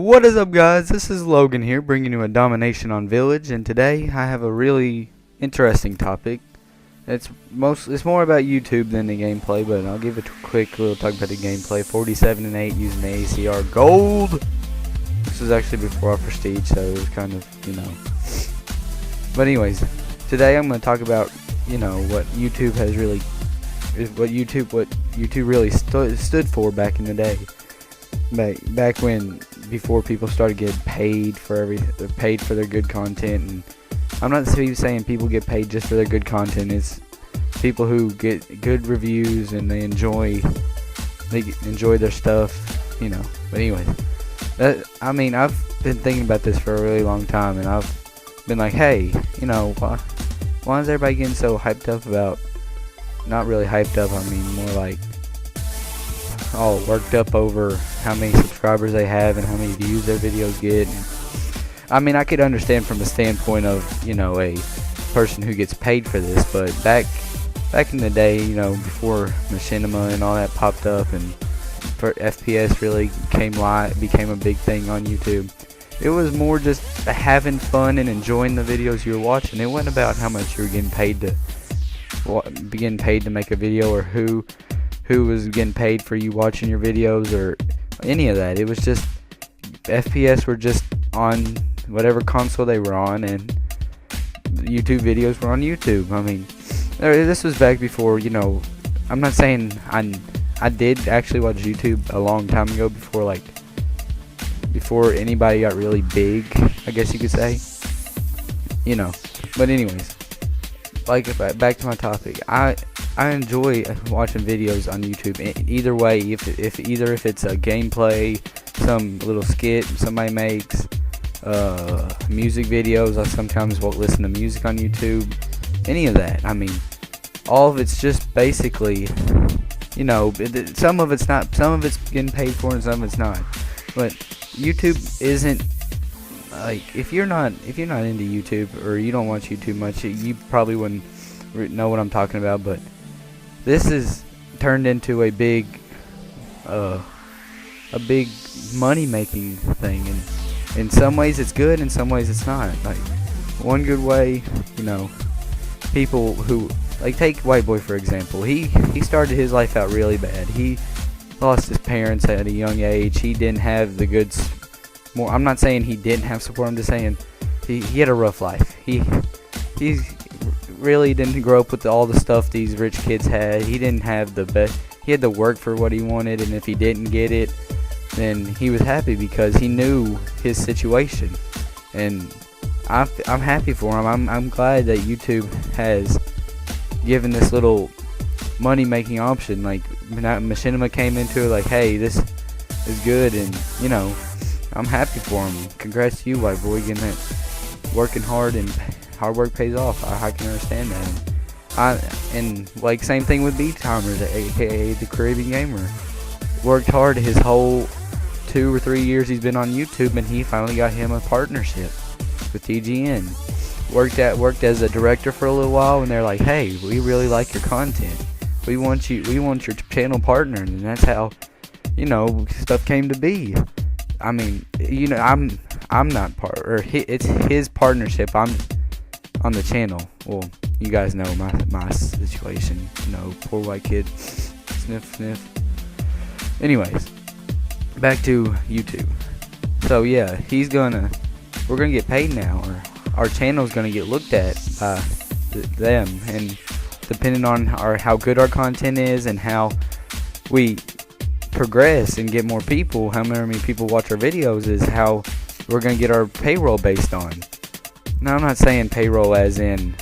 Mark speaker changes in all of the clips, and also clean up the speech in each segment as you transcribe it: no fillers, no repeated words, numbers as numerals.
Speaker 1: What is up, guys? This is Logan here, bringing you a domination on Village, and today I have a really interesting topic. It's more about YouTube than the gameplay, but I'll give it a quick little talk about the gameplay. 47 and 8 using the ACR Gold. This was actually before our Prestige, so it was kind of, But anyways, today I'm going to talk about, what YouTube has really, what YouTube really stood for back in the day. Back when, before people started getting paid for their good content, and I'm not saying people get paid just for their good content. It's people who get good reviews and they enjoy their stuff, But anyways, I've been thinking about this for a really long time, and I've been like, hey, why is everybody getting so hyped up about? Not really hyped up. I mean, more like all worked up over how many subscribers they have and how many views their videos get. And, I could understand from the standpoint of, a person who gets paid for this, but back in the day, before machinima and all that popped up and for FPS really became a big thing on YouTube, it was more just having fun and enjoying the videos you were watching. It wasn't about how much you were getting paid to make a video, or who was getting paid for you watching your videos, or any of that. It was just FPS were just on whatever console they were on, and YouTube videos were on YouTube. This was back before, I'm not saying I did actually watch YouTube a long time ago, before anybody got really big, I guess you could say. But anyways, back to my topic. I enjoy watching videos on YouTube either way. If it's a gameplay, some little skit somebody makes, music videos. I sometimes will listen to music on YouTube. Any of that. All of it's just basically, some of it's not. Some of it's getting paid for, and some of it's not. But YouTube isn't if you're not into YouTube, or you don't watch YouTube much, you probably wouldn't know what I'm talking about. But this is turned into a big money-making thing, and in some ways it's good, in some ways it's not. One good way, people who, take White Boy for example. He started his life out really bad. He lost his parents at a young age. He didn't have the goods. I'm not saying he didn't have support. I'm just saying he had a rough life. He really didn't grow up with all the stuff these rich kids had. He didn't have the best. He had to work for what he wanted, and if he didn't get it, then he was happy because he knew his situation. And I'm happy for him. I'm glad that YouTube has given this little money-making option. Machinima came into it hey, this is good, and I'm happy for him. Congrats to you, White Boy, getting that, working hard, and hard work pays off. I can understand that. And same thing with B-Timers, aka the Caribbean Gamer. Worked hard his whole 2 or 3 years he's been on YouTube, and he finally got him a partnership with TGN. Worked as a director for a little while, and they're like, hey, we really like your content. We want your channel partner, and that's how, stuff came to be. I'm not it's his partnership. I'm on the channel. Well, you guys know my situation. Poor white kid. Sniff, sniff. Anyways, back to YouTube. So yeah, we're gonna get paid now, or our channel's gonna get looked at by them, and depending on how good our content is and how we progress and get more people, how many people watch our videos, is how we're gonna get our payroll based on. Now, I'm not saying payroll as in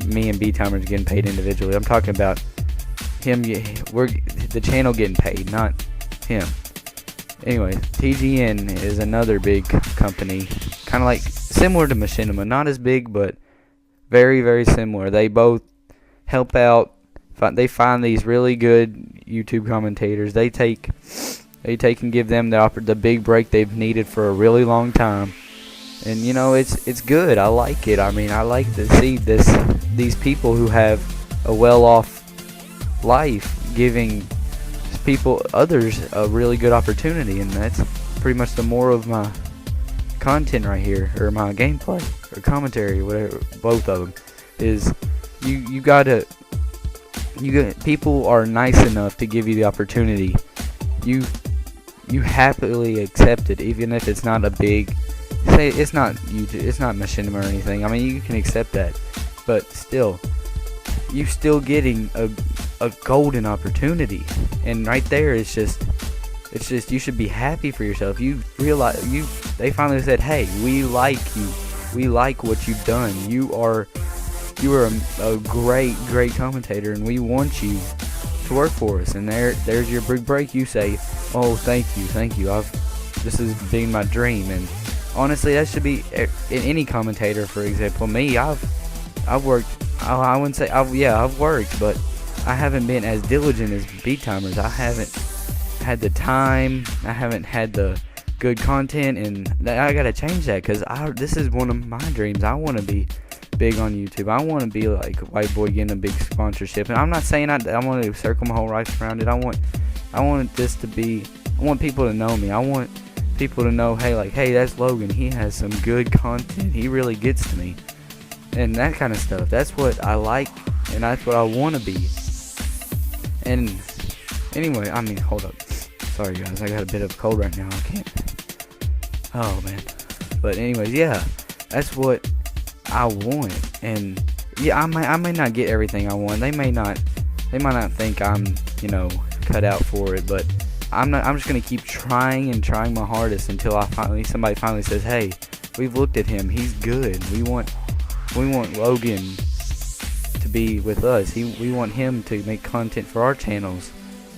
Speaker 1: me and B-Timers getting paid individually. I'm talking about the channel getting paid, not him. Anyway, TGN is another big company, kind of similar to Machinima, not as big, but very, very similar. They both help out. They find these really good YouTube commentators. They take and give them the big break they've needed for a really long time. And it's good. I like it. I like to see these people who have a well-off life giving others a really good opportunity, and pretty much the moral of my content right here, or my gameplay or commentary, whatever, both of them, is you gotta people are nice enough to give you the opportunity. You happily accept it, even if it's not a big, say it's not YouTube, it's not machinima or anything. I mean, you can accept that, but still, you still getting a golden opportunity, and right there, it's just you should be happy for yourself. You realize they finally said, hey, we like you, we like what you've done. You are a great commentator, and we want you to work for us. And there's your big break. You say, oh, thank you, this has been my dream. And honestly, that should be in any commentator. For example, me, I've worked. I wouldn't say I've worked, but I haven't been as diligent as beat timers. I haven't had the time. I haven't had the good content, and I gotta change that, because this is one of my dreams. I want to be big on YouTube. I want to be like White Boy, getting a big sponsorship. And I'm not saying I want to circle my whole life around it. I want this to be, I want people to know me. I want people to know, hey, that's Logan. He has some good content. He really gets to me. And that kind of stuff. That's what I like, and that's what I want to be. And anyway, I mean, hold up. Sorry guys, I got a bit of a cold right now. I can't. Oh man. But anyways, yeah, that's what I want. And yeah, I may not get everything I want. They might not think I'm, cut out for it, but I'm just gonna keep trying my hardest until somebody finally says, hey, we've looked at him, he's good. We want Logan to be with us. We want him to make content for our channels.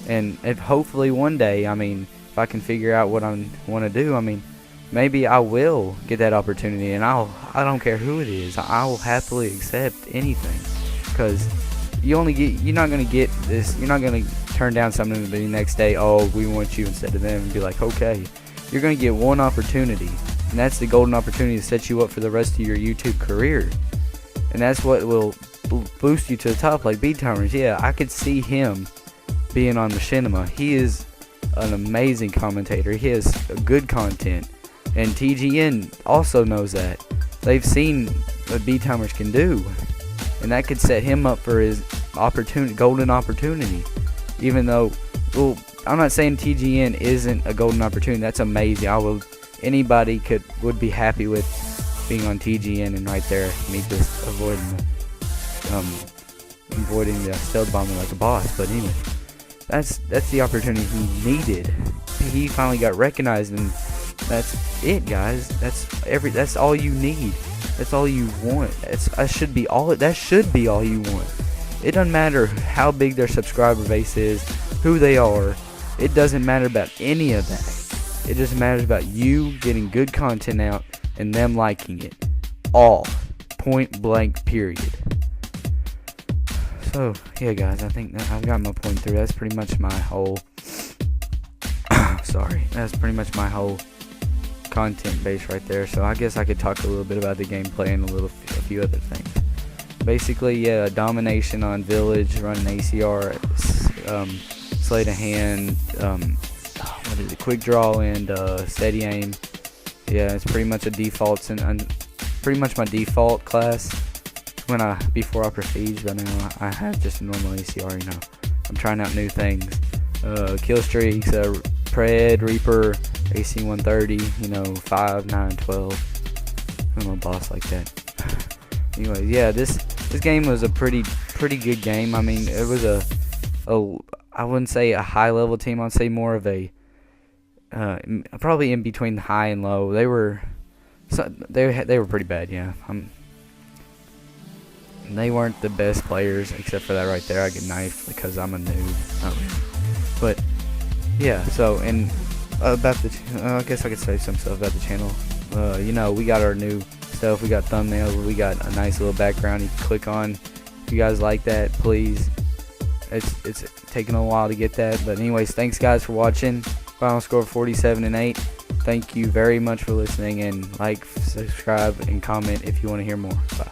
Speaker 1: And if hopefully one day, I mean, if I can figure out what I want to do, I mean, maybe I will get that opportunity, and I don't care who it is. I will happily accept anything, because you're not going to get this. You're not going to turn down something the next day, oh, we want you instead of them, and be like, okay. You're going to get one opportunity, and that's the golden opportunity to set you up for the rest of your YouTube career. And that's what will boost you to the top, like Beat Timers. Yeah, I could see him being on Machinima. He is an amazing commentator. He has good content, and TGN also knows that. They've seen what Beat Timers can do, and that could set him up for his golden opportunity. Even though, well, I'm not saying TGN isn't a golden opportunity. That's amazing. Anybody would be happy with being on TGN, and right there, me just avoiding the stealth bombing like a boss. But anyway, that's the opportunity he needed. He finally got recognized, and that's it, guys. That's all you need. That's all you want. That should be all you want. It doesn't matter how big their subscriber base is, who they are. It doesn't matter about any of that. It just matters about you getting good content out and them liking it. All. Point blank, period. So, yeah, guys, I think that I've got my point through. That's pretty much my whole... sorry. That's pretty much my whole content base right there. So, I guess I could talk a little bit about the gameplay and a few other things. Basically, yeah, domination on Village, running ACR, Sleight of Hand, quick draw, and steady aim. Yeah, it's pretty much a default, and pretty much my default class before I prestige. But now I have just a normal ACR. I'm trying out new things, kill streaks, Pred, Reaper, AC 130. 5, 9, 12. I'm a boss like that. Anyways, yeah, this game was a pretty good game. I mean, it was I wouldn't say a high level team. I'd say more of a probably in between the high and low. They were pretty bad. Yeah, they weren't the best players, except for that right there. I get knifed because I'm a noob. Not really. But yeah, so and about I guess I could say some stuff about the channel. We got our new stuff. We got thumbnails. We got a nice little background you can click on. If you guys like that, please. It's taken a while to get that, but anyways, thanks guys for watching. Final score 47-8. Thank you very much for listening, and like, subscribe, and comment if you want to hear more. Bye.